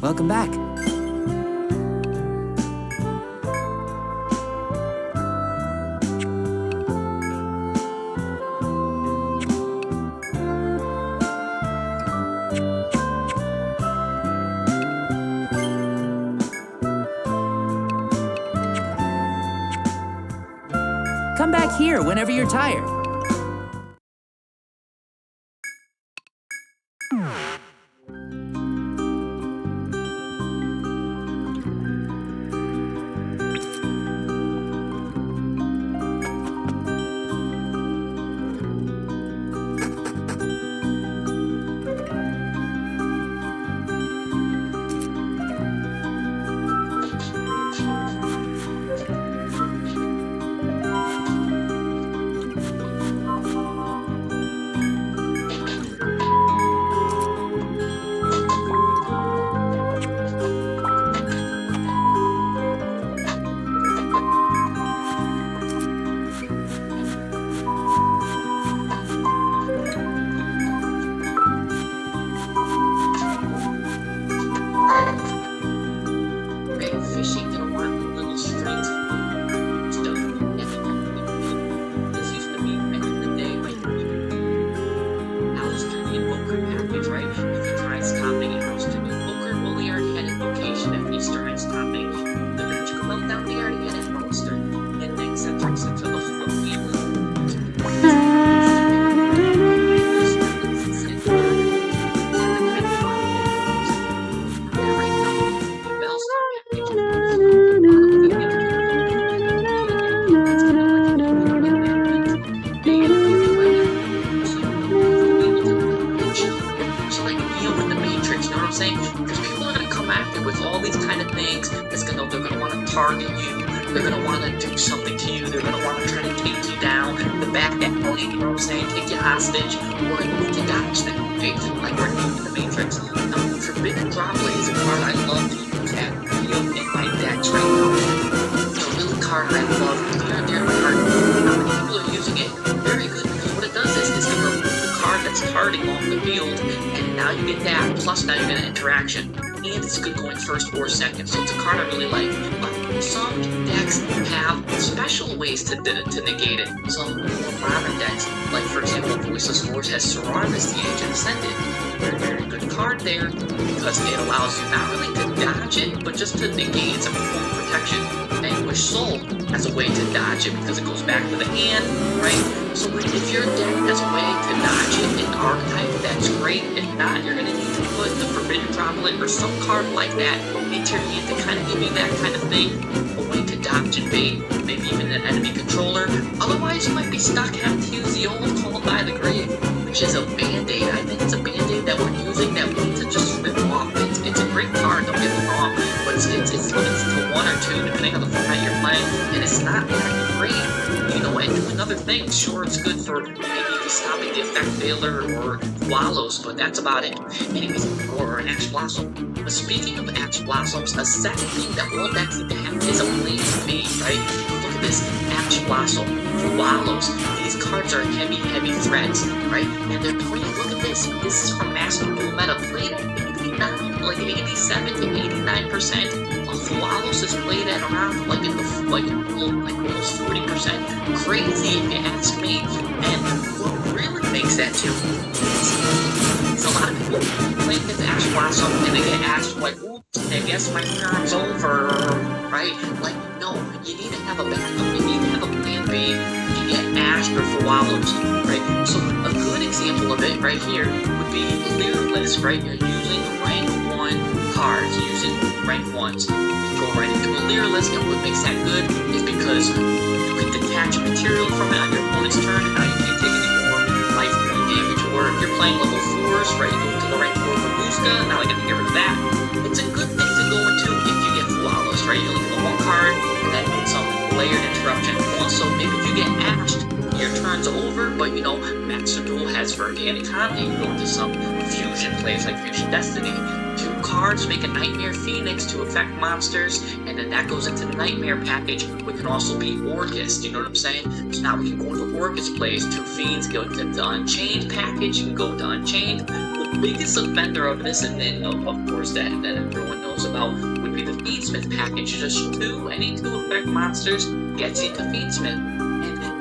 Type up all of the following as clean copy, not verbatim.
welcome back. Come back here whenever you're tired. Target you, they're gonna want to do something to you, they're gonna want to try to take you down, the back that point, you know what I'm saying, take you hostage, or you need to dodge them, okay, like we're doing in the Matrix. Now, Forbidden Droplet is a card I love to use at field in my decks right now. It's a really card I love, they're a card, how many people are using it? Very good, because what it does is it's gonna remove the card that's targeting off the field, and now you get that, plus now you get an interaction. And it's good going first or second, so it's a card I really like. But some decks have special ways to negate it. Some more modern decks, like for example, Voiceless Force has Sorarvis, the Ancient Ascended. Very, very good card there, because it allows you not really to dodge it, but just to negate its form of protection. Vanquish Soul has a way to dodge it, because it goes back to the hand, right? So if your deck has a way to dodge it in Archetype, that's great. If not, you're going to need to put the Forbidden Droplet or some card like that into your hand to kind of give you that kind of thing, a way to dodge and bait, maybe even an enemy controller. Otherwise, you might be stuck having to use the old Called by the Grave, which is a Band-Aid. I think it's a Band-Aid that we're using that we need to just rip off. It's a great card, don't get me wrong, but it's limited to 1 or 2 depending on the format you're playing, and it's not that great. You know, and doing other things, sure, it's good for maybe stopping the Effect Veiler or Wallows, but that's about it. Anyways, or an Ash Blossom. But speaking of Ash Blossoms, a second thing that all decks need to have is a Blade Fade, right? Look at this, Ash Blossom, Wallows. These cards are heavy, heavy threats, right? And they're played, look at this. This is from Master Duel Meta, played at 89, like 87 to 89%. Wallows is played at around like almost 40%. Crazy if you ask me. And what really makes that too is a lot of people play this Ash Blossom and they get asked like, oops, I guess my turn's over, right? Like, no, you need to have a backup, you need to have a plan B. You get Ash for Wallows, right? So a good example of it right here would be Lyralist, right? You're using rank 1 cards, using rank 1s. Go right into a Lyralist, and what makes that good is because you can detach material from it on your opponent's turn, and now you can't take any more life point damage. Or if you're playing level 4s, right, you go to the rank 4 Babushka, now I get to get rid of that. It's a good thing to go into if you get Flawless, right? You only get 1 card, and then some layered interruption. Also, maybe if you get ashed, your turn's over, but you know, Master Duel has Verganic Omni, you go into some fusion plays like Fusion Destiny, 2 cards. cards, make a Nightmare Phoenix to affect monsters, and then that goes into the Nightmare package. We can also be Orcus, you know what I'm saying? So now we can go into Orcus plays, 2 Fiends, go to the Unchained package, you can go to Unchained. The biggest offender of this, and then of course that everyone knows about, would be the Fiendsmith package. Just any 2 effect monsters gets you to Fiendsmith.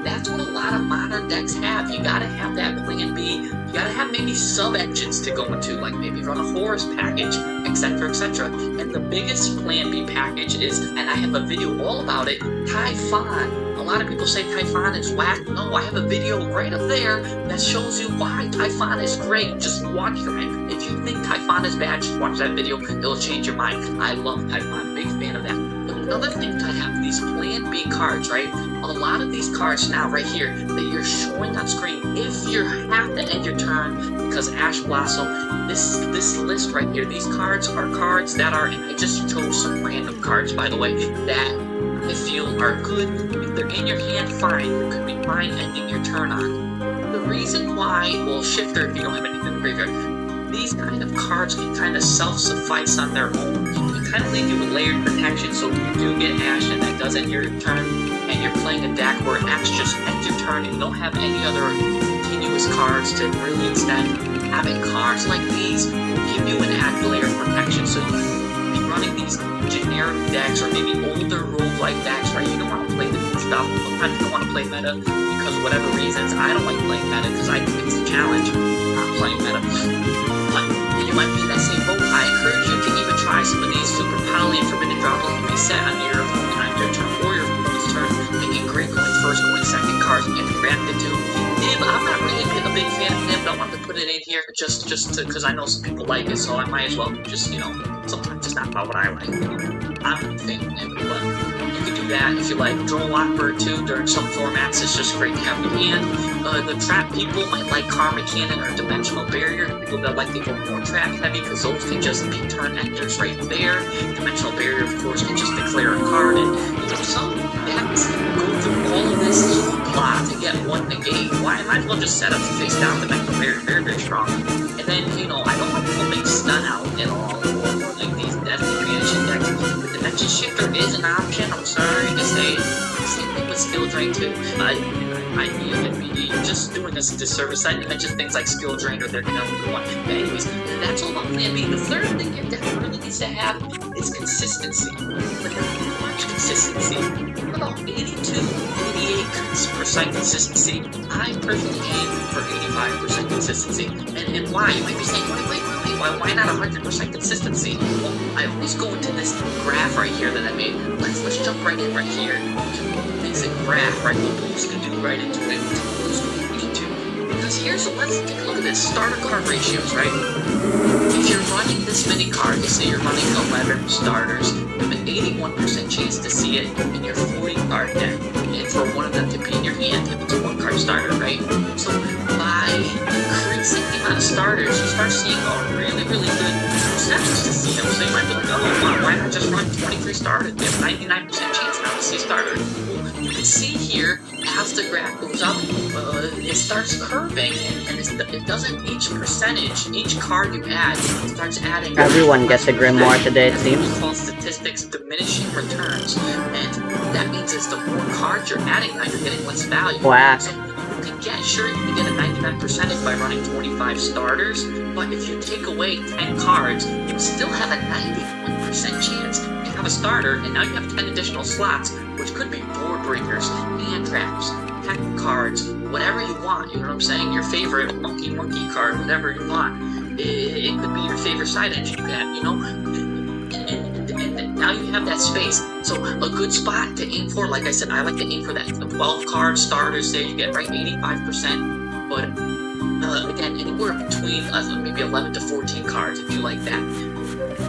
That's what a lot of modern decks have. You gotta have that plan B. You gotta have maybe sub-engines to go into, like maybe run a Horus package, etc., etc. And the biggest plan B package is, and I have a video all about it, Typhon. A lot of people say Typhon is whack. No, I have a video right up there that shows you why Typhon is great. Just watch it. If you think Typhon is bad, just watch that video. It'll change your mind. I love Typhon. Big fan of that. Another thing to have these Plan B cards, right? A lot of these cards now, right here, that you're showing on screen, if you have to end your turn, because Ash Blossom, this list right here, these cards are cards that are, and I just chose some random cards, by the way, that I feel are good. If they're in your hand, fine. You could be fine ending your turn on. The reason why, well, Shifter, if you don't have anything in the graveyard, these kind of cards can kind of self-suffice on their own. Kind of leave you with layered protection, so if you do get Ash and that does end your turn, and you're playing a deck where Ash just ends your turn and you don't have any other continuous cards to really extend, having cards like these will give you an added layer of protection. So you can be running these generic decks or maybe older roguelike decks, right? You don't want to play the new stuff. Sometimes you don't want to play meta because of whatever reasons. I don't like playing meta because I think it's a challenge not playing meta. But you might be in that same boat. I encourage you to even try some of these super poly and forbidden droppers can be set on your time your turn or your opponent's turn, making great going first, going second cards and get reacted to. Nib, I'm not really a big fan of Nib. Don't want to put it in here just because I know some people like it, so I might as well just, you know, sometimes it's not about what I like. You know? I'm not a fan of Nib, but you can do that if you like. Droll Lockbird too. During some formats, it's just great to have in hand. The trap people might like Karma Cannon or Dimensional Barrier. People that like to go more trap heavy because those can just be turn enders right there. Dimensional Barrier, of course, can just declare a card, and you know, some decks go through all of this plot to get one negate. Why? I might as well just set up face down Dimensional Barrier, very, very strong. And then, you know, I don't want people to make stun out at all, or like these death creation decks. The Dimension Shifter is an option, I'm sorry to say. Same thing with Skill Drain too. I'd be just doing us a disservice. I mentioned things like Skill Drain or they're gonna one. But anyways, that's all about Plan B. The third thing your deck really needs to have is consistency. But not much consistency. About 82, 88% consistency. I personally aim for 85% consistency. And why? You might be saying, wait, why not 100% consistency? Well, I always go into this graph right here that I made. Let's jump right in right here. Basic graph, right? We'll just do right into it. Because let's take a look at this. Starter card ratios, right? If you're running this many cards, let's say you're running 11 starters, you have an 81% chance to see it in your 40 card deck. And for one of them to be in your hand if it's a 1 card starter, right? So by increasing the amount of starters, you start seeing a really, really good percentage to see them. So you might be like, oh, why not just run 23 starters? You have 99% chance now to see a starter. You can see here, as the graph goes up, it starts curving, and it doesn't, each percentage, each card you add, starts adding. Everyone gets a Grimoire today, it seems. It's called statistics diminishing returns, and that means it's the more cards you're adding now, you're getting less value. Whack. So you can get, sure, you can get a 99% by running 25 starters, but if you take away 10 cards, you still have a 91% chance to have a starter, and now you have 10 additional slots, which could be board breakers, hand traps, pack cards, whatever you want, you know what I'm saying? Your favorite monkey card, whatever you want. It could be your favorite side engine you have, you know? And now you have that space. So a good spot to aim for, like I said, I like to aim for that 12 card starters there, you get right 85%, but again, anywhere between maybe 11 to 14 cards if you like that.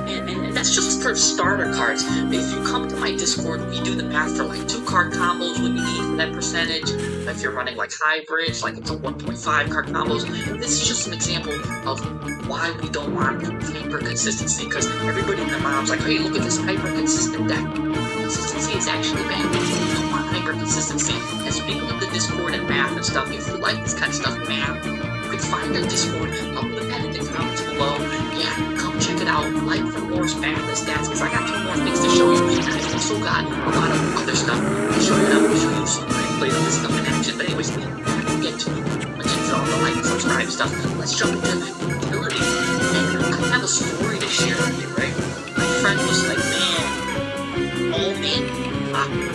And that's just for starter cards. If you come to my Discord, we do the math for like 2 card combos, what you need for that percentage. If you're running like hybrids, like it's a 1.5 card combos. This is just an example of why we don't want hyper consistency, because everybody and their mom's like, hey, look at this hyper consistent deck. Consistency is actually bad. You don't want hyper consistency. And speaking of the Discord and math and stuff, if you like this kind of stuff, math, you can find our Discord. I'll put that in the comments below. Yeah, come check it it out, like from Moore's Madness stats, because I got 2 more things to show you, and I've also got a lot of other stuff to show you, and I'm going to show you some replays of this stuff in action. But anyways, before we get to much into all the like and subscribe stuff, let's jump into utility. And I have a story to share with you, right? My friend was like, man, oh man,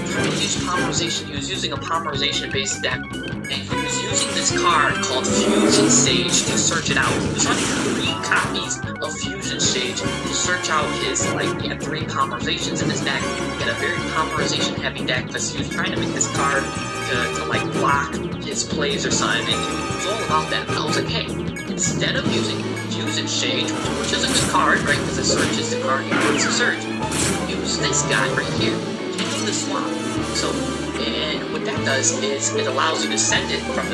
trying to use polymerization. He was using a polymerization-based deck, and he was using this card called Fusion Sage to search it out. He was running 3 copies of Fusion Sage to search out his, like, he had 3 polymerizations in his deck. He had a very polymerization-heavy deck because he was trying to make this card to like, block his plays or something, and he was all about that. And I was like, hey, instead of using Fusion Sage, which is a good card, right, because it searches the card he wants to search, use this guy right here, King of the Swamp. So, and what that does is it allows you to send it from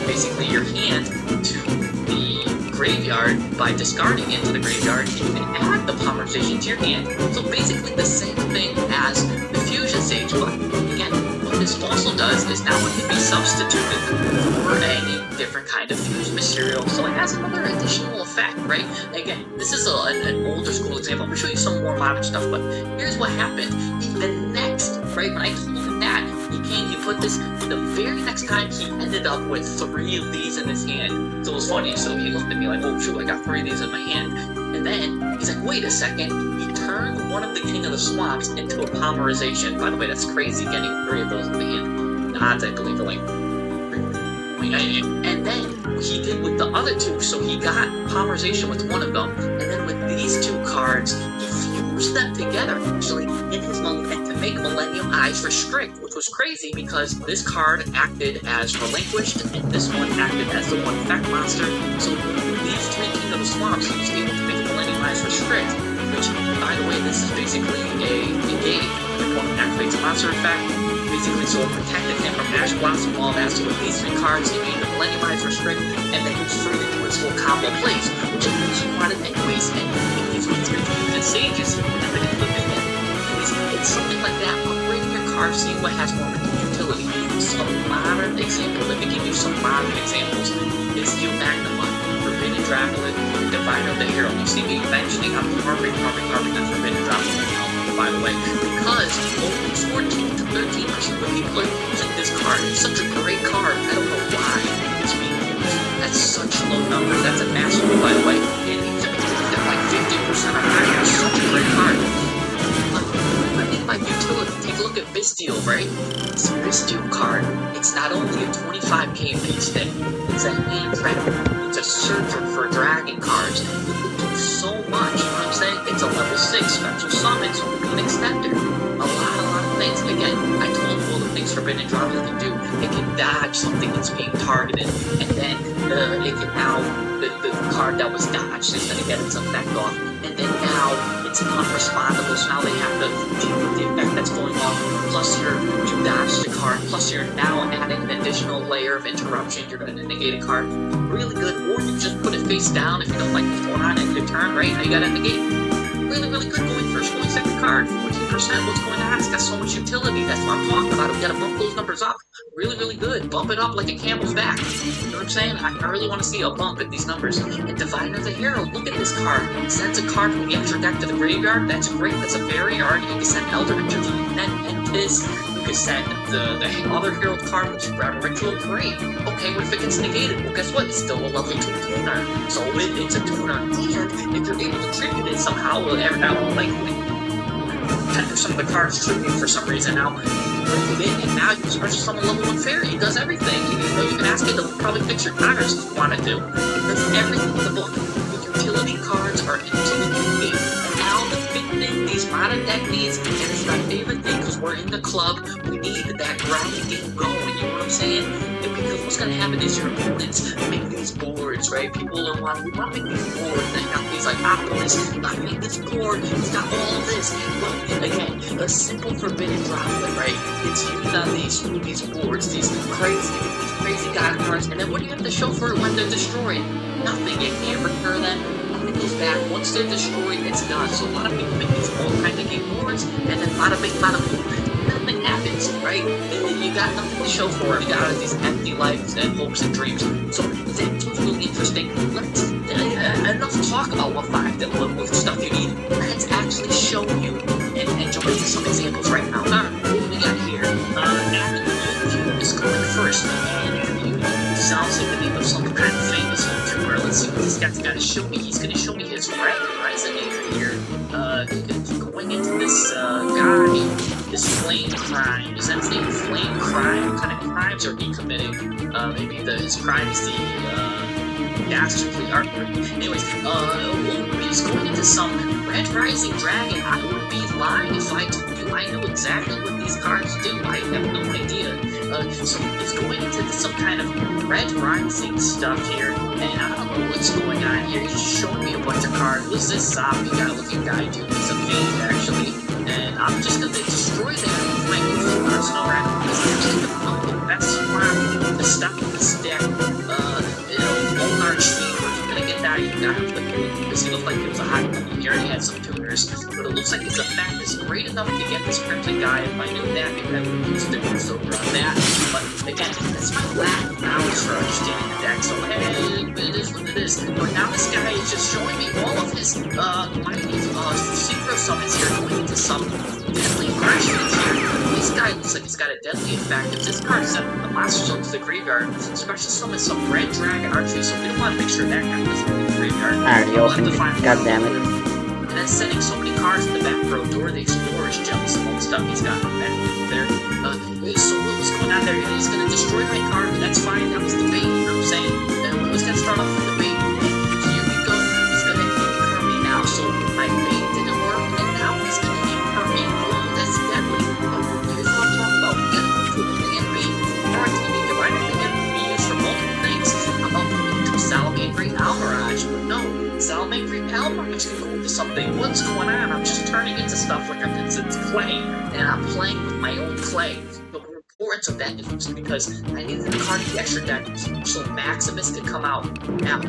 basically your hand to the graveyard by discarding it to the graveyard, and you can add the polymerization to your hand. So basically the same thing as the Fusion Sage, but again, what this also does is now it can be substituted for any different kind of fused material, so it has another additional effect, right? Again, this is an older school example. I'm going to show you some more modern stuff, but here's what happened. The next, right, when I told him that, he put this, the very next time he ended up with 3 of these in his hand. So it was funny, so he looked at me like, oh shoot, I got 3 of these in my hand. And then, he's like, wait a second, he turned one of the King of the Swamps into a polymerization. By the way, that's crazy, getting 3 of those in the hand. The odds, I believe, are like, and then he did with the other 2, so he got polymerization with one of them, and then with these 2 cards, he fused them together, actually, in his and to make Millennium Eyes Restrict, which was crazy because this card acted as Relinquished, and this one acted as the 1 effect monster, so these 3 King of the Swamps, he was able to make Millennium Eyes Restrict, which, by the way, this is basically a negate, when one activates a monster effect, basically, so it protected him from Ash Blossom, all that. So with these 3 cards, he made the Millennium Eyes Restrict, and then he was free to do his full combo plays, which he wanted anyways. And if these were 3 Fusion Sages, he would have been able to do it. It's something like that. Upgrading your card, seeing what has more utility. Some modern example, let me give you some modern examples. Is Steel Magnum, Forbidden Droplet, Diviner of the Hero. You see me mentioning I'm carving that Forbidden Droplet, by the way, because only 14 to 13% of people are using this card. It's such a great card. I don't know why it's being used. That's such low numbers. That's a massive one, by the way. And these are like 50% or higher. It's such a great card. I mean, by utility, take a look at Bisteel, right? This Bisteel card, it's not only a 25k base hit, it's a hand trap. It's a searcher for dragon cards. It can do so much, you know what I'm saying? It's a level 6 special summon, so it can extend it. A lot of things. Again, I told you all the things Forbidden Droplet can do. It can dodge something that's being targeted, and then it can now, the card that was dodged is going to get its effect off, and then now it's unrespondable, so now they have to deal with the effect that's going off, plus you dodge the card, plus you're now adding an additional layer of interruption, you're going to negate a card. Really good, or you just put it face down if you don't like what's going on in your turn, right? Now you got to negate. Really good going first, going second card, 14%, what's going on? It's got so much utility, that's what I'm talking about. We gotta bump those numbers up. Really good. Bump it up like a camel's back. You know what I'm saying? I really want to see a bump at these numbers. And Diviner the Hero, look at this card. It sends a card from the extra deck to the graveyard. That's great. That's a barrier. You can send Elder Interview, and this. You can send the other hero card, which is Grab Ritual. Great. Okay, what if it gets negated? Well, guess what? It's still a level 2 tuner. So it's a tuner. And if you're able to tribute it somehow, every now and like 10% of the cards tribute for some reason now. And now you can special summon level 1 fairy. It does everything. You can ask it to probably fix your counters if you want to do. It does everything in the book. The utility cards are utility game. And now the big thing these modern deck needs, and it's my favorite thing because we're in the club, we need that grinding game going. You know what I'm saying? Because what's going to happen is your opponents make these boards, right? People are we want to make these boards. They have these like optimists. I make this board. It's got all of this. But again, a simple Forbidden Droplet, right? It's used on these boards, these crazy god cards. And then what do you have to show for it when they're destroyed? Nothing. You can't repair them. Nothing goes back. Once they're destroyed, it's done. So a lot of people make these all kind of game boards, and then bada bing, bada boom. nothing happens, right? You got nothing to show for it. You got these empty lives and hopes and dreams. So that's what's really interesting. Let's enough talk about what stuff you need. Let's actually show you and jump into some examples right now. Alright, what we got here? Yyyy is going first. Sounds like the name of some kind of famous YouTuber. Let's see what this guy's got to show me. He's going to show me his red resonator here. Going into this guy, this flame crime. Is that his name? Flame crime? What kind of crimes are he committing? Maybe his crime is the dastardly artwork. Anyways, he's going into some Red Rising Dragon. I would be lying if I told you I know exactly what these cards do. I have no idea. So he's going into some kind of Red Rising stuff here, and I don't know what's going on here. He's showing me a bunch of cards. What's this zombie guy looking guy do? He's a fiend, actually, and I'm just gonna destroy that with my new arsenal rifle. This is actually the best one to stop this deck. Old Archfiend, where you're gonna get that, you gotta have the because he looked like he was a hot one. He already had some tuners, but it looks like his effect is great enough to get this Crimson guy. If I knew that, maybe I would have used it so on that. But again, that's my lack of knowledge for understanding the deck, so hey, it is what it is. But now this guy is just showing me all of his mighty synchro summons here, going into some deadly Archfiends here. This guy looks like he's got a deadly effect. If this card sent the monster zone to the graveyard, special summon some red dragon archery, so we don't want to make sure that guy doesn't go to the graveyard. Alright, you opened it. God damn it. And then sending so many cards in the back row. Door the Explorer's jealous of all the stuff he's got on that there. So what was going on there? He's gonna destroy my card, but that's fine. That was the bait, you know what I'm saying? And we was gonna start off with the bait. Here we go. He's gonna incur me now. So my bait didn't work, and now he's gonna incur me. Oh, that's deadly. Here's what I'm talking about. We gotta put the end bait. Alright, why did the end be used for multiple things? I'm about to put it into Salamangreat Almirage, but no. Salamangreat Almirage can go into something. What's going on? I'm just turning into stuff like it's clay, and I'm playing with my own clay. The importance of that is because I needed a card in the extra deck so Maximus could come out. Now,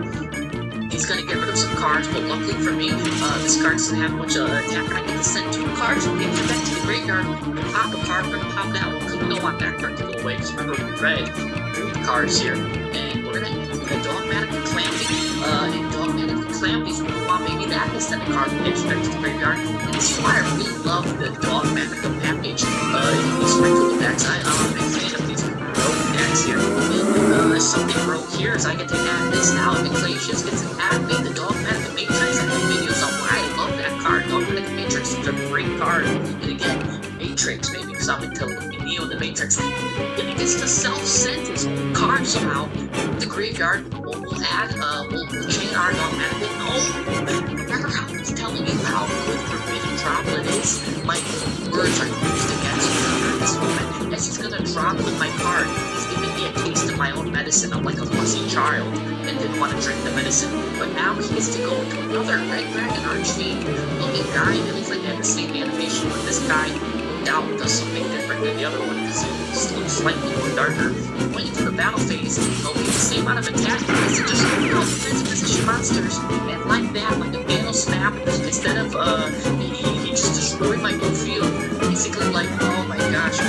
he's gonna get rid of some cards, but luckily for me, this card doesn't have much attack. I get to send 2 cards from the extra deck to the graveyard. We're gonna pop a card, we're gonna pop that one, because we don't want that card to go away, because remember, we read 3 cards here, and we're gonna Dogmatic Calamity, and Dogmatic Calamities, we want maybe that to send a card from the extra deck to the graveyard, and this is why I really love the Dogmatic package, in these ritual decks. I'm a big fan of these rogue decks here. Something rogue here is I get to add this now, and Glacius gets to add me the Dogmatic Matrix. I have videos on why I love that card. Dogmatic Matrix is a great card. And again, Matrix, maybe because I'm into Neo the Matrix. And he gets to self-send his own card somehow. The graveyard, we'll add, we'll chain our Dogmatic. No! Remember how I was telling you how good Forbidden Droplet is? My words are used against me at this moment. As he's gonna droplet my card, he's giving me a taste of my own medicine. I'm like a fussy child and didn't want to drink the medicine. But now he gets to go into another Red Dragon Archfiend looking guy, and it looks like they have the same animation, but this guy, no doubt, does something different than the other one because he looks slightly more darker. Going into the battle phase, he'll be the same amount of attack because he just defense position monsters, and like that, like a Nano Snap, instead of, he just destroyed my whole field. Basically, like, oh my gosh,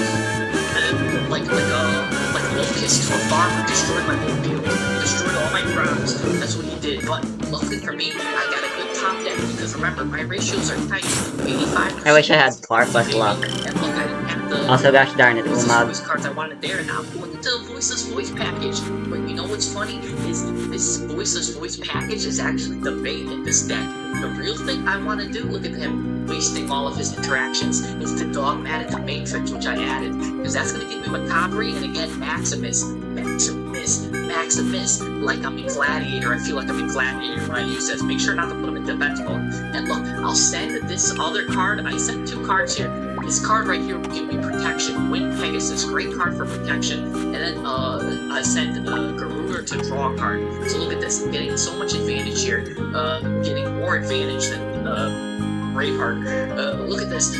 like a locust to a farmer, destroyed my whole field, destroyed all my crops. That's what he did. But luckily for me, I got a good top deck because remember, my ratios are tight. 85%. I wish I had far less luck. And look, I didn't have the Also, gosh darn it, voice cards I wanted there, and I'm going into the Voiceless Voice package. But you know what's funny is this Voiceless Voice package is actually the bait in this deck. The real thing I want to do, look at him wasting all of his interactions, is the Dogmatic Matrix, which I added, because that's going to give me Macabre, and again, Maximus, like I'm in Gladiator. I feel like I'm in Gladiator when I use this. Make sure not to put him in defense mode. And look, I'll send this other card. I sent 2 cards here. This card right here will give me protection. Wind Pegasus, great card for protection. And then I sent Garuda to draw a card. So look at this, I'm getting so much advantage here. Getting more advantage than Braveheart. Look at this.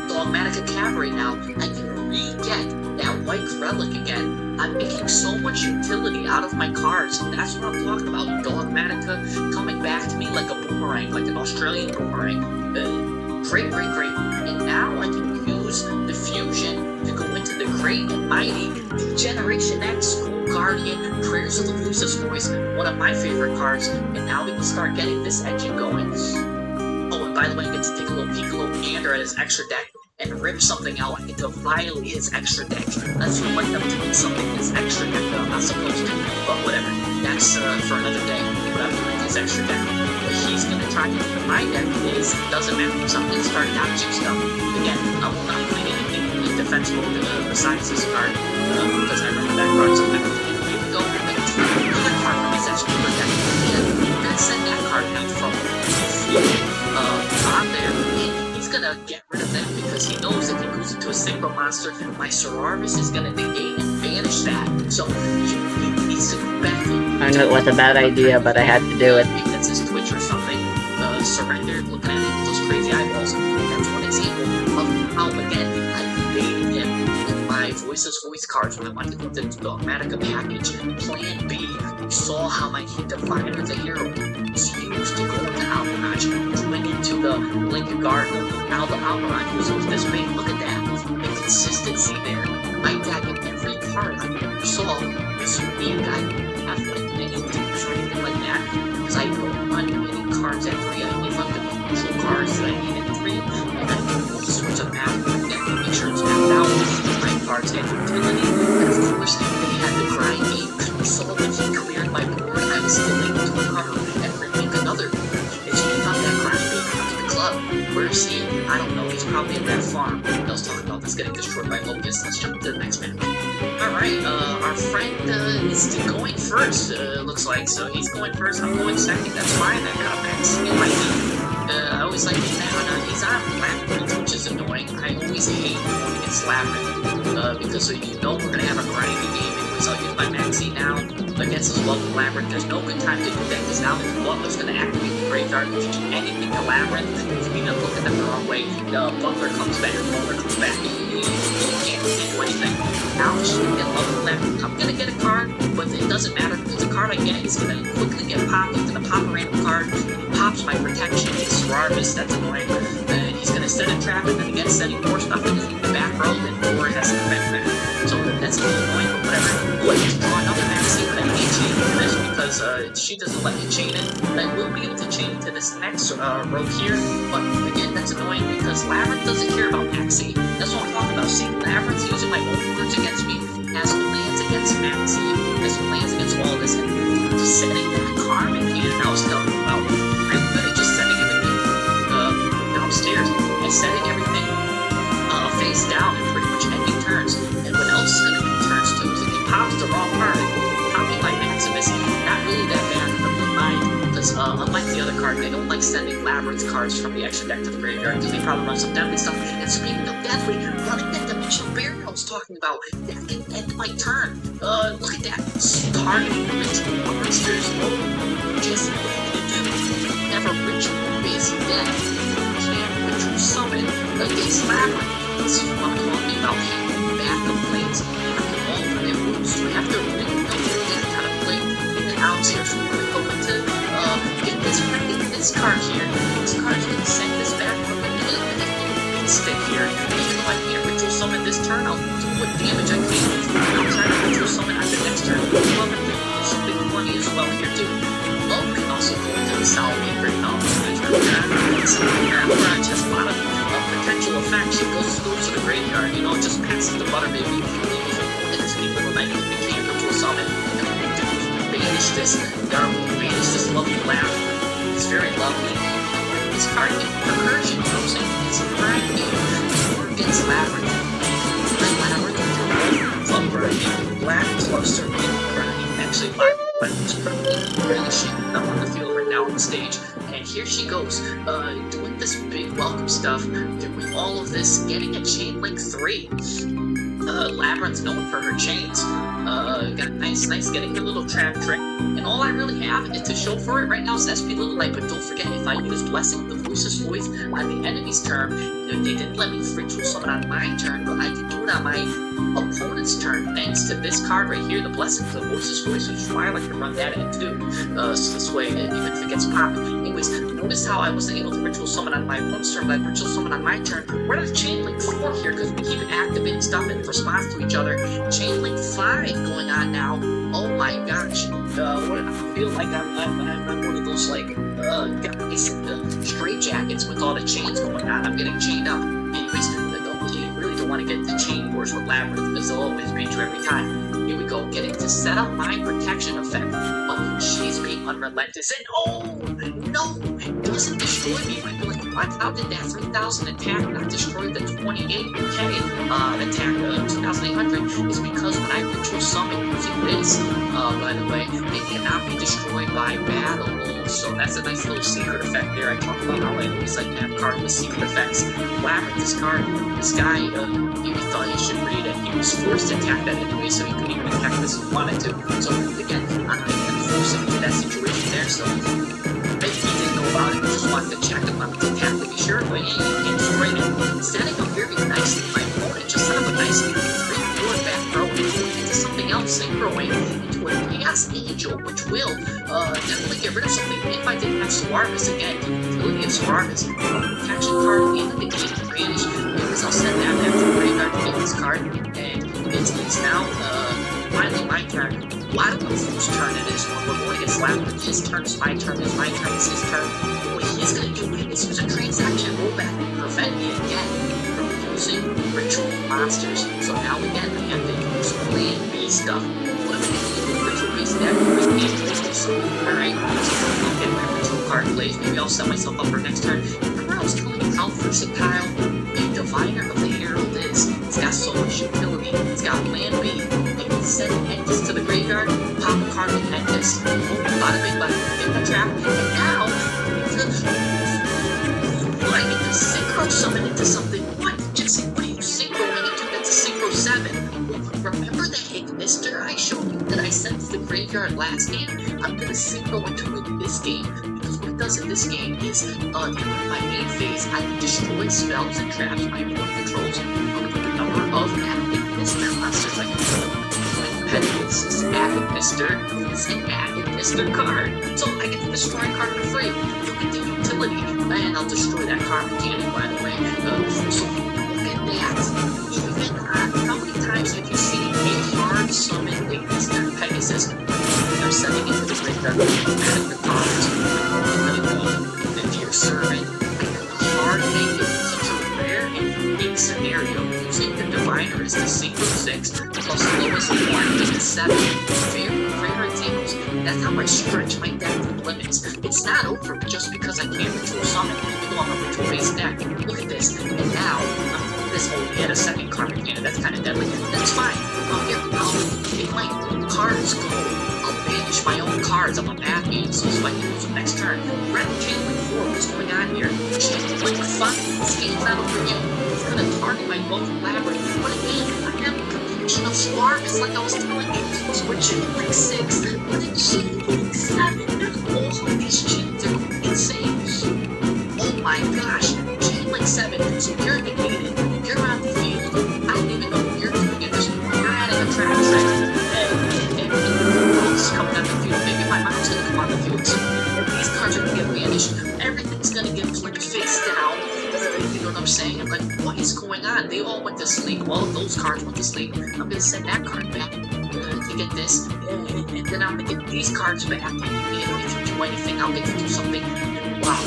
Dogmatic Cavalry now. I can re-get that white relic again. I'm making so much utility out of my cards, and that's what I'm talking about. Dogmatica coming back to me like a boomerang, like an Australian boomerang. Great. And now I can use use the fusion to go into the great and mighty Generation X School Guardian Prayers of the Lucis Voice, one of my favorite cards, and now we can start getting this engine going. Oh, and by the way, I get to take a little peek, a little gander at his extra deck and rip something out. I get to violate his extra deck. That's what like them doing something in his extra deck that I'm not supposed to, but whatever. That's for another day, what I'm doing with his extra deck. What he's gonna try to do in my deck is, doesn't matter if something started out juiced up. Again, I will not play anything in defense mode besides this card, because I remember that card, so I'm gonna go and like another card from his extra deck. And we're gonna send that card out from on there, and he's gonna get rid of them because he knows if he goes into a synchro monster, my Sorarvis is gonna negate and banish that. So he needs to go back in. I know it was a bad idea, but I had to do it. Maybe that's his Twitch or something. Surrendered, looking at him with those crazy eyeballs. That's one example of how, again, I evaded him with my Voice cards when I wanted to go to the Dogmatica package. Plan B, you saw how my Diviner the hero was used to go into Almirage, went into the Blink Guard, now the Almirage was with this big. Look at that. The consistency there. My deck in every card I ever saw was unique. I didn't have like any tips or anything like that because I don't run any cards at 3. I only run the crucial cards that I need at 3, and I do all sorts of math in my deck to make sure it's mapped out with my cards and utility. And of course, they had the grind game. You saw when he cleared my board, I was still able to recover and remake another. It's not that grind game to the club. Where is he? I don't know. He's probably at that farm. I was talking about this getting destroyed by Locust. Let's jump to the next match. Alright, our friend is going first, looks like. So he's going first, I'm going second. That's fine. I got a max in my team. I always like doing that when he's on Labyrinth, which is annoying. I always hate going against Labyrinth, because you know we're going to have a grinding game. Anyways, I'll use my Maxi now against his Welcome Labyrinth. There's no good time to do that, because now Butler's going to activate the Graveyard. If you do anything to Labyrinth, if you even look at them the wrong way, Butler comes back. You can't do anything. Now she's going to get Welcome Labyrinth. I'm going to get a card, but it doesn't matter, because the card I get is going to quickly get popped. He's going to pop a random card. Pops my protection, it's Sorarvis, that's annoying. And he's gonna set a trap, and then again setting more stuff in the back row, then Thor has to prevent that. So that's a little annoying, but whatever. Oh, I get to draw another Maxi, but I can't chain into this because she doesn't let me chain it. But I will be able to chain into this next row here, but again, that's annoying because Labyrinth doesn't care about Maxi. That's what I'm talking about. See, Labyrinth's using my own words against me, has lands against Maxi, has lands against all this, and just setting that Carmen hand I was telling you about. I'm good at just setting everything downstairs and setting everything face down and pretty much ending turns. And what else is going to be turns too is if he pops the wrong card, popping like Maximus, not really that bad in my mind, because unlike the other card, they don't like sending Labyrinth cards from the extra deck to the graveyard because they probably run some deadly stuff. And speaking of deadly, running that Dimensional Barrier I was talking about, that can end my turn. Look at that. Targeting ritual monsters. Just what you do. Never ritual base deck. Can't ritual summon against Labyrinth. This is what I'm talking about. Backup plays. Alternate moves. You have to really know how to play in and out here. So we're going to go into get this card here. This card's going to send this back from a stick here. Even though I can't ritual summon this turn, I'll do what damage I can. I'll try to ritual summon on the next turn. Well, I'm going to do something funny as well here too. Low can also go into the Salamander. Almirage has a lot of potential effects. She goes to the graveyard, you know, it just passes the butter baby. It's people who might be can't ritual summon. And banish this. Banish this lovely lamp. It's very lovely. This card is recursion, you know what I'm saying? It's a brand new against Labyrinth. Labyrinth, Lumber, Black Cluster, actually, Labyrinth is really shaking up on the field right now on the stage. And here she goes, doing this big welcome stuff, doing all of this, getting a Chain Link 3. Labyrinth's known for her chains. Got nice, getting her little trap trick. And all I really have to show for it right now is SP Little Light, but don't forget, if I use Blessing of the Voiceless Voice on the enemy's turn. They didn't let me ritual summon on my turn, but I can do it on my opponent's turn thanks to this card right here, the Blessing of the Voiceless Voice, which is why I like to run that in too. So this way, even if it gets popped. Anyways, notice how I wasn't able to ritual summon on my opponent's turn, but I ritual summon on my turn. We're at Chain Link 4 here because we keep activating stuff in response to each other. Chain Link 5 going on now. Oh my gosh. I feel like I'm one of those like guys in the straight jackets with all the chains going on. I'm getting chained up. Anyways, I really don't want to get into chain wars with Labyrinth because they'll always beat you every time. Here we go, getting to set up my protection effect. But she's being unrelentless, and oh no, it doesn't destroy me. You might be like, what? How did that 3,000 attack not destroy the 28k attack 2,800? Is because when I ritual summon using this, by the way, it cannot be destroyed by battle. So that's a nice little secret effect there. I talked about how I always like to have cards with secret effects. Labyrinth, this guy, he thought he should read it. He was forced to attack that anyway, so he couldn't even attack this if he wanted to. So again, I'm gonna force him into that situation there. So maybe he didn't know about it. He just wanted to check him out to attack to be sure, but he can't destroy it. Setting up very nicely. My opponent just set up a nice 3-4 back throw into something else, synchroing into a Chaos Angel, which will definitely get rid of something if I didn't have Swarvis again. The utility of Swarvis. Protection card in the game advantage. Anyways, I'll send that back to the graveyard to get this card, and it's now finally my turn. I don't know whose turn it is when we're going against Labyrinth. His turn is my turn, is my turn, is his turn. What he's gonna do is use a transaction rollback to prevent me again from using ritual monsters. So now again, I have to use Plan B stuff. What am I gonna do with ritual based deck? So, alright, I'll get my ritual card plays. Maybe I'll set myself up for next turn. Remember I was telling you how versatile the Diviner of the Herald is? It's got so much utility. It's got Plan B. It can send Endless to the graveyard, pop a card with Endless. Bada bing, bada bing, in the trap. And now, I get to synchro summon into something. What? Jesse, what are you synchroing into? That's a synchro 7. Remember that Ignister I showed you that I sent to the graveyard last game? I'm gonna synchro into it this game. Because what it does in this game is, during my main phase, I can destroy spells and traps my opponent controls up to the number of Ignister monsters I control. This is an Ignister card. So I get to destroy a card for free. Look at the utility. And I'll destroy that card mechanic, by the way. So look at that. Even how many times have you seen a hard summon Ignister Pegasus? They're sending it to the graveyard with the cards. If you're serving, hard make it such a rare and unique scenario. Using the Diviner as the single 6, plus the lowest 1 just a 7. Very rare examples. That's how I stretch my deck to the limits. It's not over just because I can't ritual summon, even though I'm a ritual based deck. Look at this. And now, this only had a second card mechanic. That's kind of deadly. That's fine. If my cards go, I'll banish my own cards. I'm a madman, so I can use them next turn. Red Chain Link 4, what's going on here? Chain Link 5, this game's not over yet. It's gonna target my local Labyrinth. But again, I have a completion of Swarvis, like I was telling you. So we're Chain Link 6, but in Chain Link 7, all of these chains are insane. Oh my gosh, Chain Link 7, so you're negated, you're on the field, I don't even know what you're doing at this point, you're adding a trap set, and it's coming on the field, maybe my mom's gonna come on the field soon, and these cards are gonna get banished, everything's gonna get flipped face down, you know what I'm saying? Like, what is going on? They all went to sleep, well, those cards went to sleep, I'm gonna send that card back, to get this, and then I'm gonna get these cards back, and if you do anything, I'll get to do something, wow,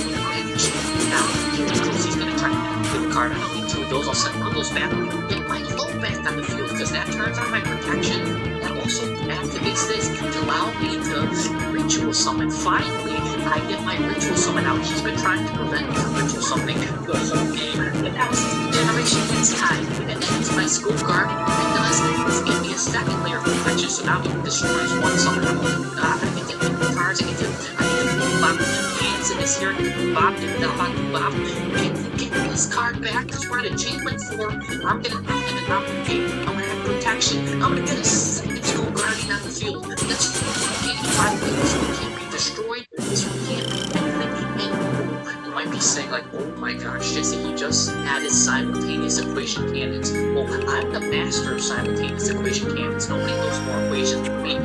now, here he goes, he's gonna try to get the card, I don't need two of those, I'll send one of those back, get my low back on the field, because that turns on my protection, that also activates this to allow me to ritual summon. Finally, I get my ritual summon out. He's been trying to prevent me from ritual summoning the whole game, and now it's Generation X time, and then it's my school card, and does is give me a second layer of protection, so now he destroys one summon. I can get the cards, I can Bob hands in this here, Bob, and get this card back, because we're at a Chain Link 4, I'm gonna have an opportunity, I'm gonna have protection, I'm gonna get a second school guardian on the field, that's 85 minutes, this one can't be destroyed, this one can't be anything, and you might be saying like, oh my gosh, Jesse, you just added simultaneous equation cannons. Well, I'm the master of simultaneous equation cannons. Nobody knows more equations than me.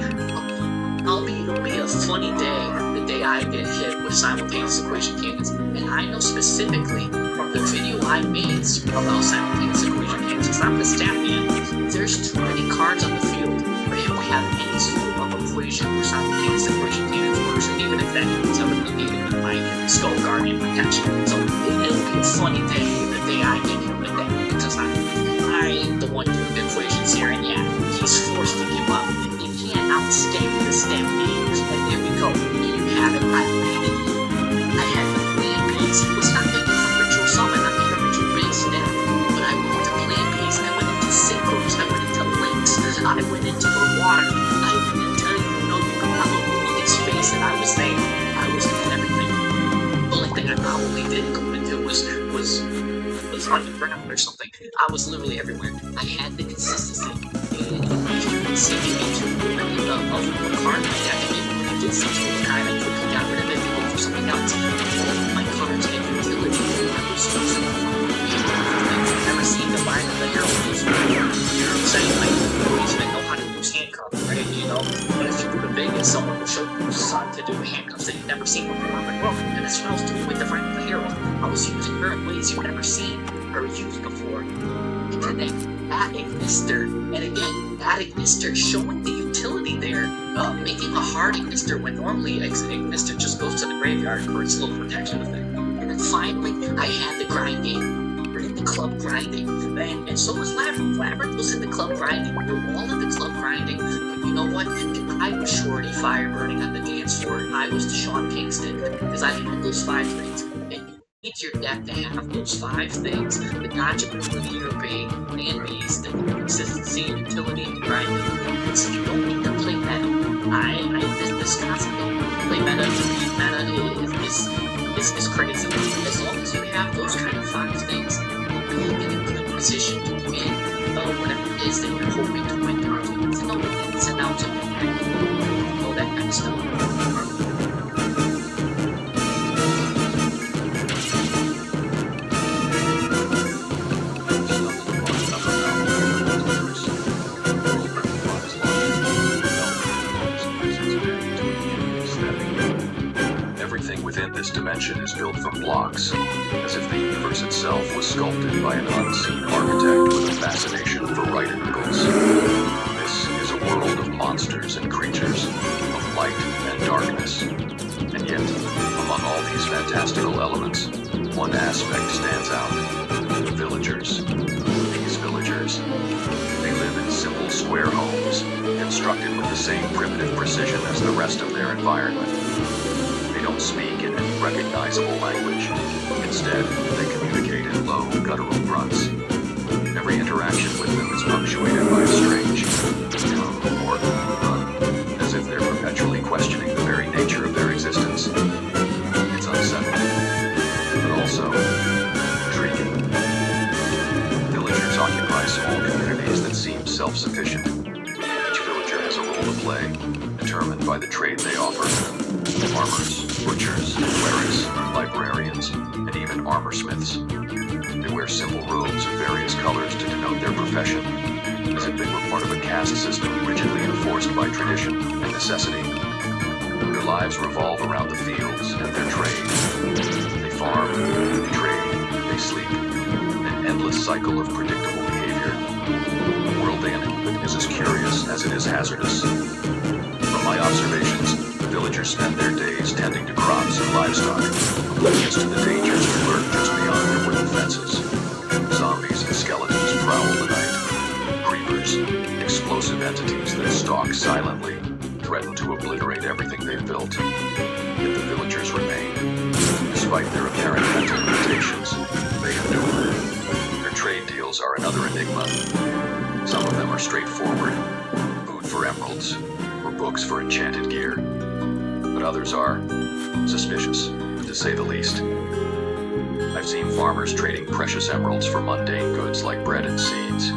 It'll be a funny day, the day I get hit with simultaneous equation cannons. And I know specifically from the video I made about simultaneous equation cannons, because I'm the stat man, there's too many cards on the field for him to have any sort of equation where simultaneous equation cannons works, and even if that happens, I would need it with my Skull Guardian protection. So it'll be a funny day, the day I get hit with that, because I'm the one doing the equations here, and yeah, he's forced to give up. He can't outstay the stat games, and there we go. You have it. I had the plan piece. It was not making a ritual summon, I made a ritual base deck, but I went into plan piece, I went into synchros, I went into links, I went into the water, I went into, you can probably look at space, and I was there. I was doing everything. The only thing I probably didn't go into was underground or something. I was literally everywhere. I had the consistency. And if you can see me into a card like that, and even when I did something with the card, I quickly got rid of it and go for something else. All of my cards had utility. I was using I've never seen the line of the hero use. You know what I'm saying? Like, policemen know how to use handcuffs, right? You know? But if you go to Vegas, someone will show you how to do handcuffs that you've never seen before. I'm like, well, and that's what I was doing with the Fight of the Hero. I was using her in ways you've never seen or used before. And then that Ignister, and again, that Ignister showing the utility there, making a hard Ignister when normally Ignister just goes to the graveyard for its little protection effect. And then finally, I had the grinding. We're in the club grinding. And so was Labyrinth. Labyrinth was in the club grinding. We were all in the club grinding. But you know what? I was Shorty Fire burning on the dance floor. I was Deshaun Kingston. Because I had those 5 things. And you need your deck to have those 5 things. The dodgeability, your big, man beast, the consistency, utility, and grinding. So you don't need to play meta. This concept of play meta to be meta is crazy. As long as you have those kind of 5 things, you'll be in a good position to win whatever it is that you're hoping to win tournaments. And all the ins and outs of the deck, all that kind of stuff. Within this dimension is built from blocks, as if the universe itself was sculpted by an unseen architect with a fascination for right angles. This is a world of monsters and creatures, of light and darkness. And yet, among all these fantastical elements, one aspect stands out: the villagers. These villagers, they live in simple square homes, constructed with the same primitive precision as the rest of their environment. They don't speak in any recognizable language. Instead, they communicate in low, guttural grunts. Every interaction with them is punctuated by a strange or as if they're perpetually questioning the very nature of their existence. It's unsettling, but also intriguing. Villagers occupy small communities that seem self-sufficient. Each villager has a role to play, determined by the trade they offer. Farmers, butchers, clerics, librarians, and even armorsmiths. They wear simple robes of various colors to denote their profession, as if they were part of a caste system rigidly enforced by tradition and necessity. Their lives revolve around the fields and their trade. They farm, they trade, they sleep, an endless cycle of predictable behavior. The world they inhabit is as curious as it is hazardous. From my observations, villagers spend their days tending to crops and livestock, oblivious to the dangers that lurk just beyond their wooden fences. Zombies and skeletons prowl the night. Creepers, explosive entities that stalk silently, threaten to obliterate everything they've built. Yet the villagers remain. Despite their apparent mental limitations, they endure. Their trade deals are another enigma. Some of them are straightforward, food for emeralds, or books for enchanted gear. But others are suspicious, to say the least. I've seen farmers trading precious emeralds for mundane goods like bread and seeds.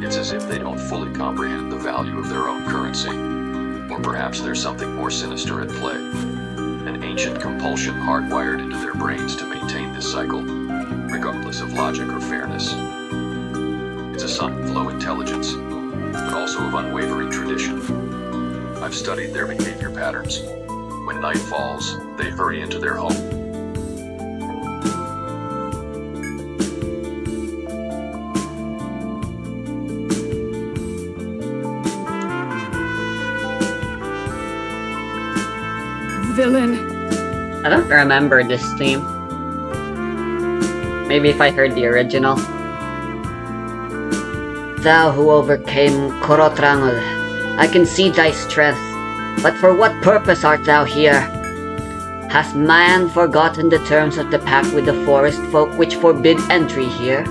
It's as if they don't fully comprehend the value of their own currency. Or perhaps there's something more sinister at play. an ancient compulsion hardwired into their brains to maintain this cycle, regardless of logic or fairness. It's a sign of low intelligence, but also of unwavering tradition. I've studied their behavior patterns. When night falls, they hurry into their home. Villain. I don't remember this theme. Maybe if I heard the original. Thou who overcame Korotrangl, I can see thy strength, but for what purpose art thou here? Has man forgotten the terms of the pact with the forest folk which forbid entry here?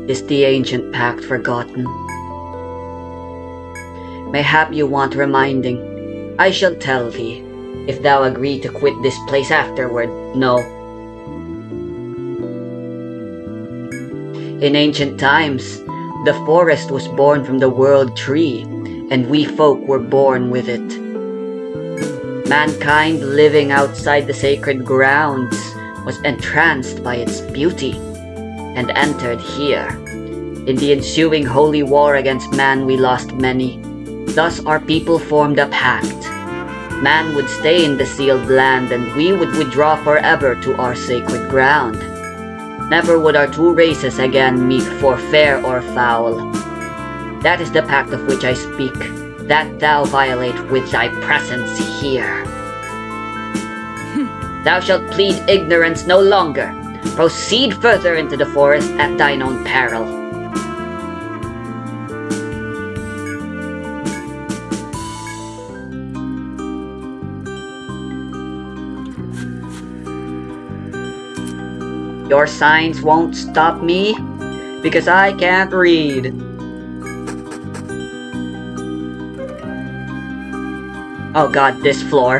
Is the ancient pact forgotten? Mayhap you want reminding. I shall tell thee, if thou agree to quit this place afterward, no. In ancient times, the forest was born from the world tree, and we folk were born with it. Mankind living outside the sacred grounds was entranced by its beauty, and entered here. In the ensuing holy war against man we lost many. Thus our people formed a pact. Man would stay in the sealed land and we would withdraw forever to our sacred ground. Never would our two races again meet for fair or foul. That is the pact of which I speak, that thou violate with thy presence here. Thou shalt plead ignorance no longer. Proceed further into the forest at thine own peril. Your signs won't stop me, because I can't read. Oh god, this floor.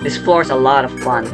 This floor's a lot of fun.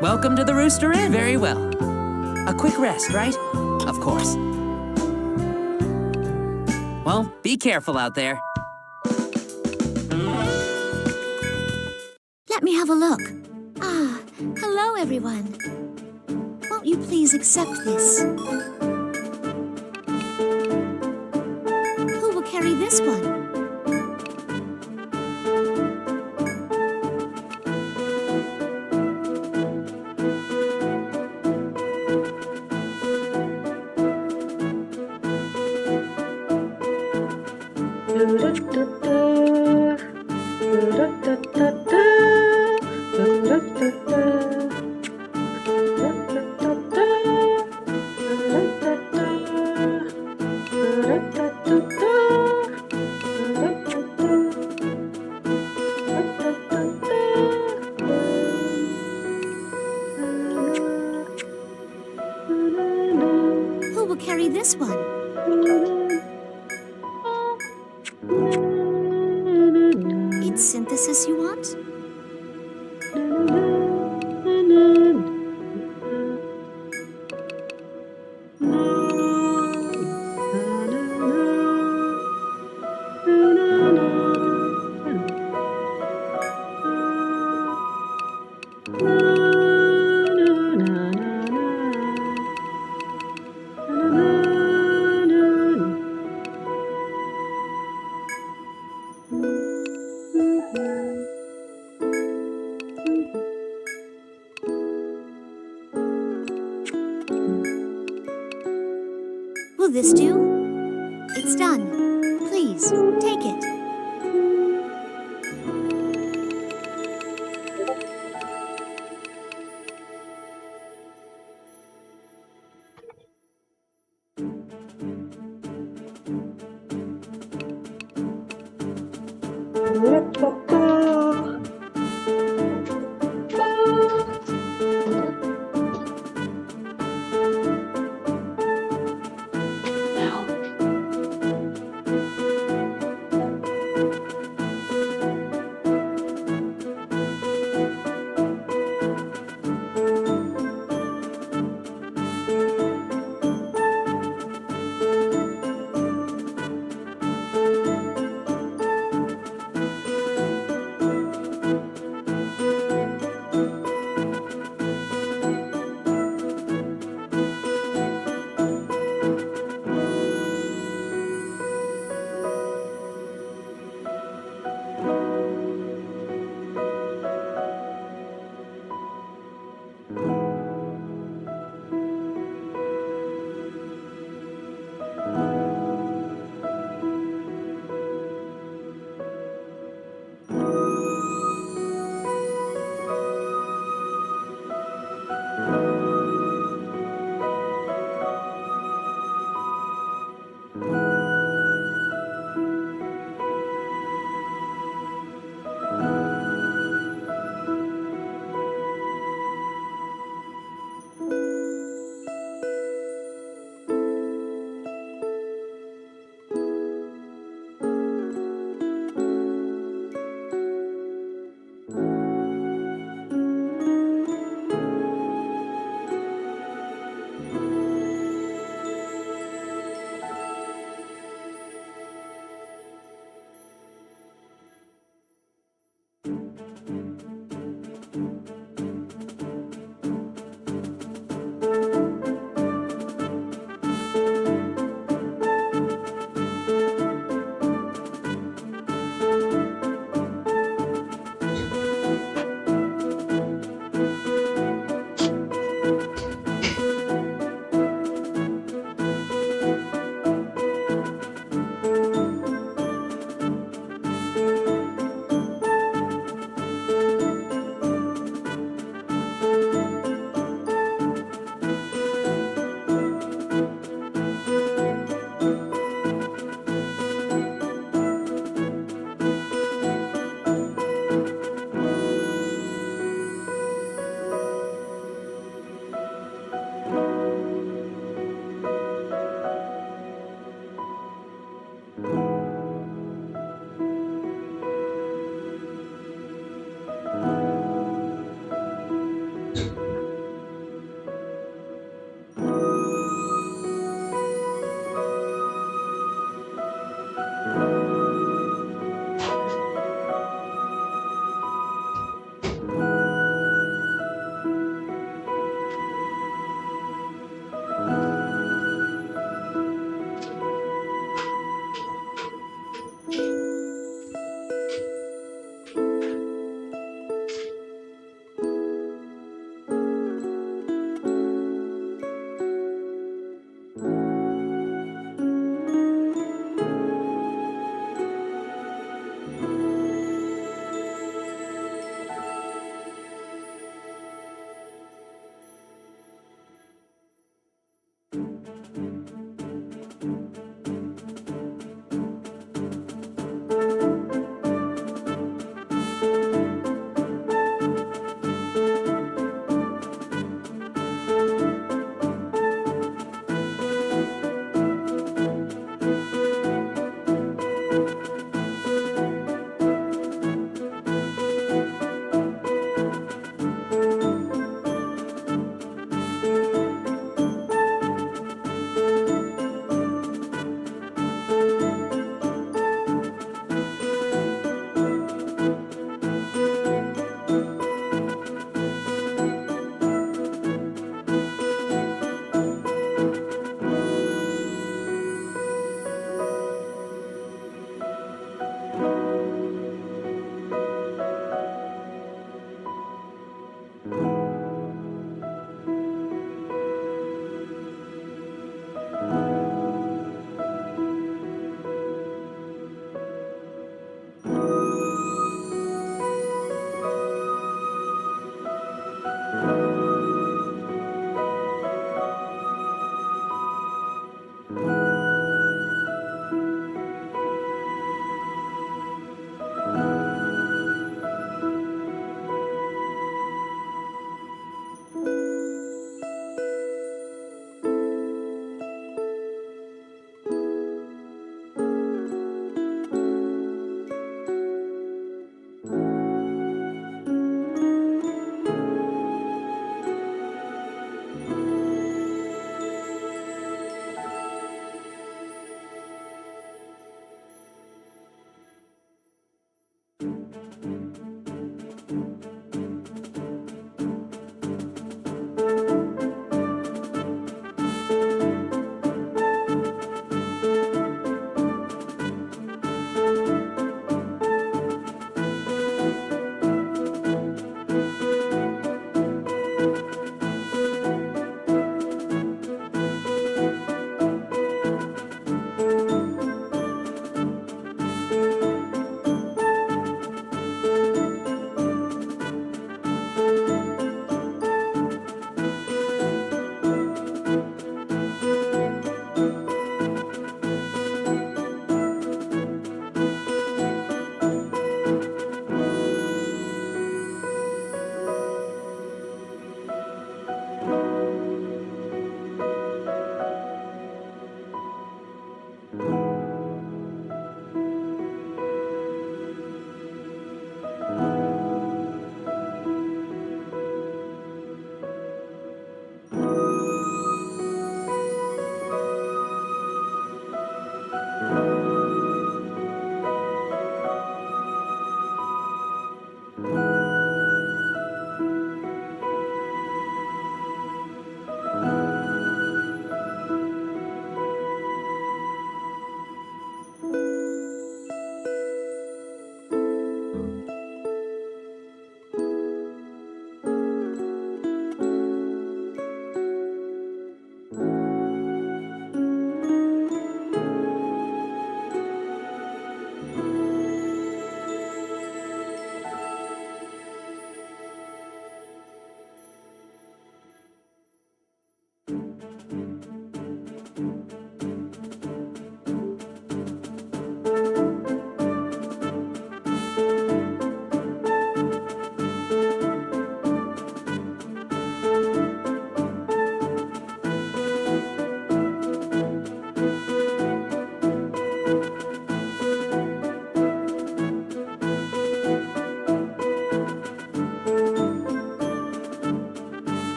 Welcome to the Rooster Inn. Very well. A quick rest, right? Of course. Well, be careful out there. Let me have a look. Ah, hello everyone. Won't you please accept this? Who will carry this one? Who will carry this one? this you want? Will this do? It's done. Please, take it.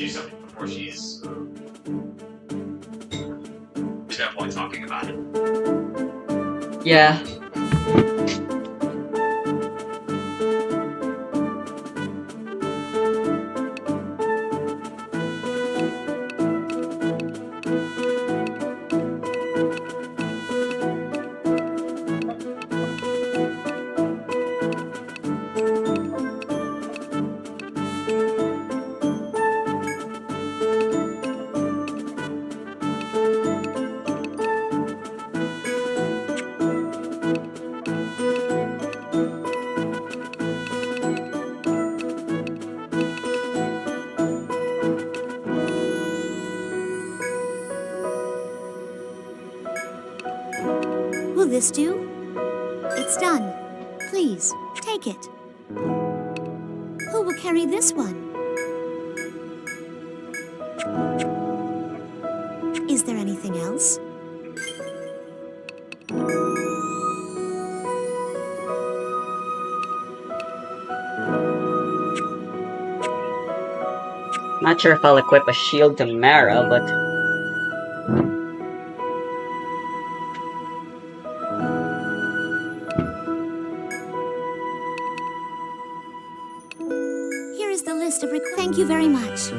do something before she's definitely talking about it. Yeah. Will this do? It's done. Please, take it. Who will carry this one? Is there anything else? Not sure if I'll equip a shield to Mara, but Here is the list of requests. Thank you very much.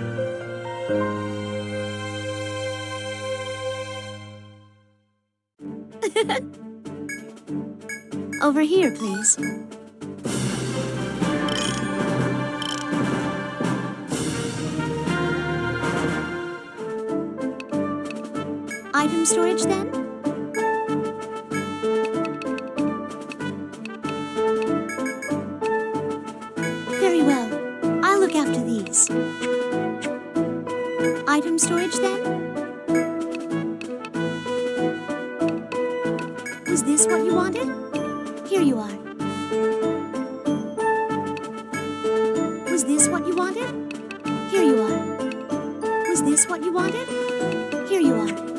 Over here, please. Item storage, then? Very well. I'll look after these. Item storage, then? Was this what you wanted? Here you are. Was this what you wanted? Here you are. Was this what you wanted? Here you are.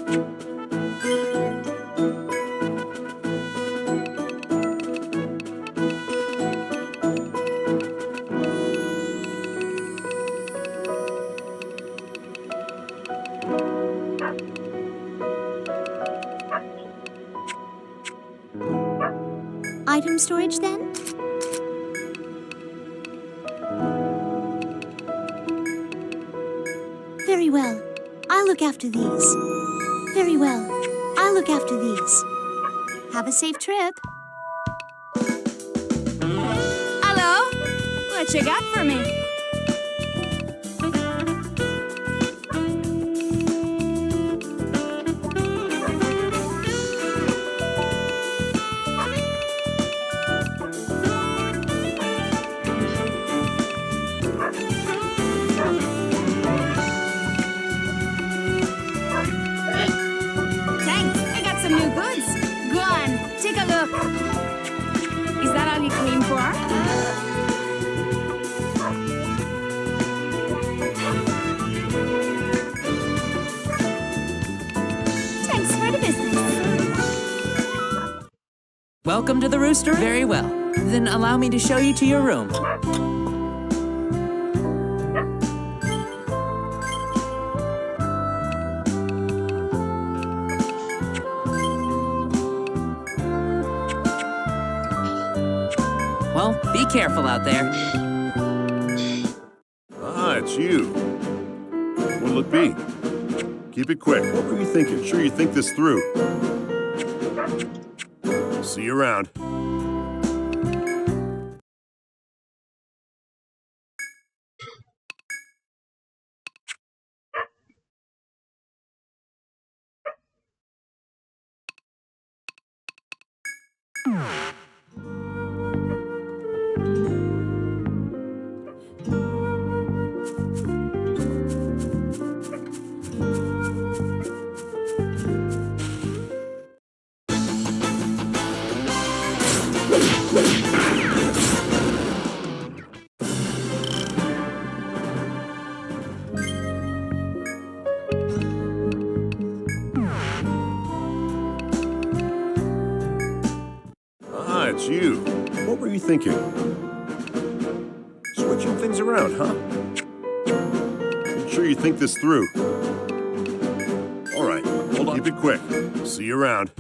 Item storage, then? Very well. I'll look after these. Very well. I'll look after these. Have a safe trip. Hello? What you got for me? Thanks, I got some new goods. Go on, take a look. Is that all you came for? Thanks for the business. Welcome to the Rooster. Very well. Then allow me to show you to your room. Well, be careful out there. Ah, it's you. What'll it be? Keep it quick. What were you thinking? Sure you think this through. See you around. Ah, it's you. What were you thinking? Switching things around, huh? Sure you think this through. All right, hold on. Keep it quick. See you around.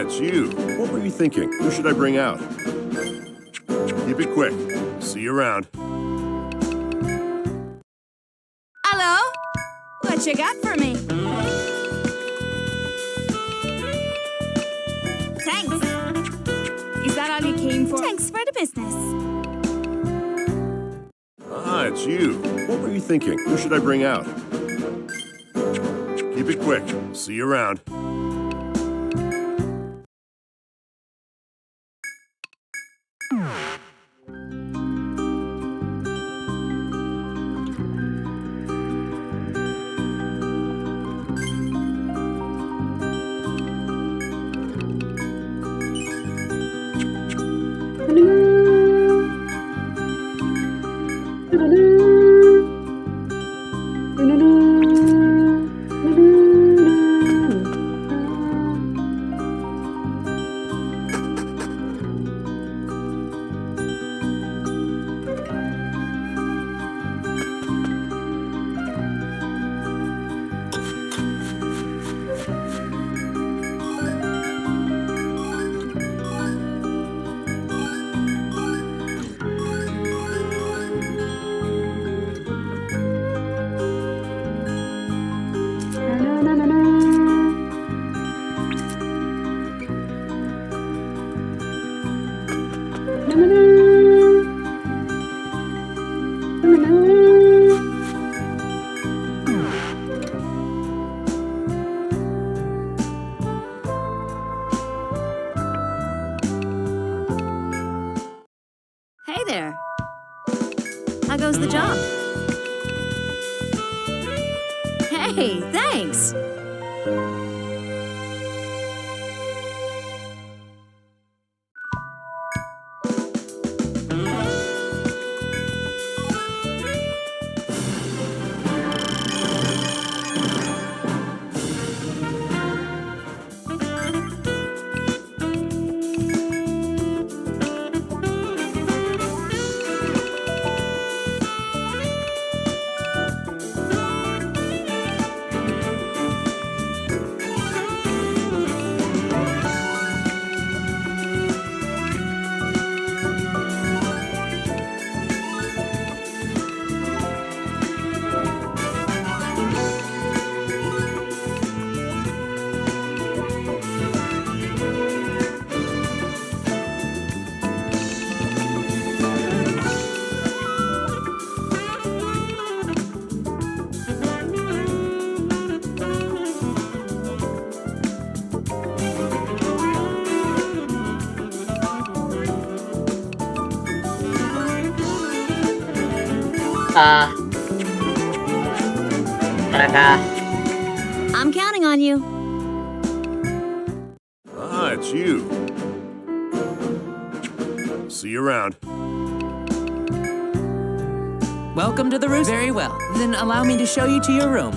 It's you. What were you thinking? Who should I bring out? Keep it quick. See you around. Hello? What you got for me? Thanks. Is that all you came for? Thanks for the business. It's you. What were you thinking? Who should I bring out? Keep it quick. See you around. Hey there. How goes the job? Hey! Hey, thanks. Tara ka. I'm counting on you. Ah, it's you. See you around. Welcome to the roost. Very well. Then allow me to show you to your room.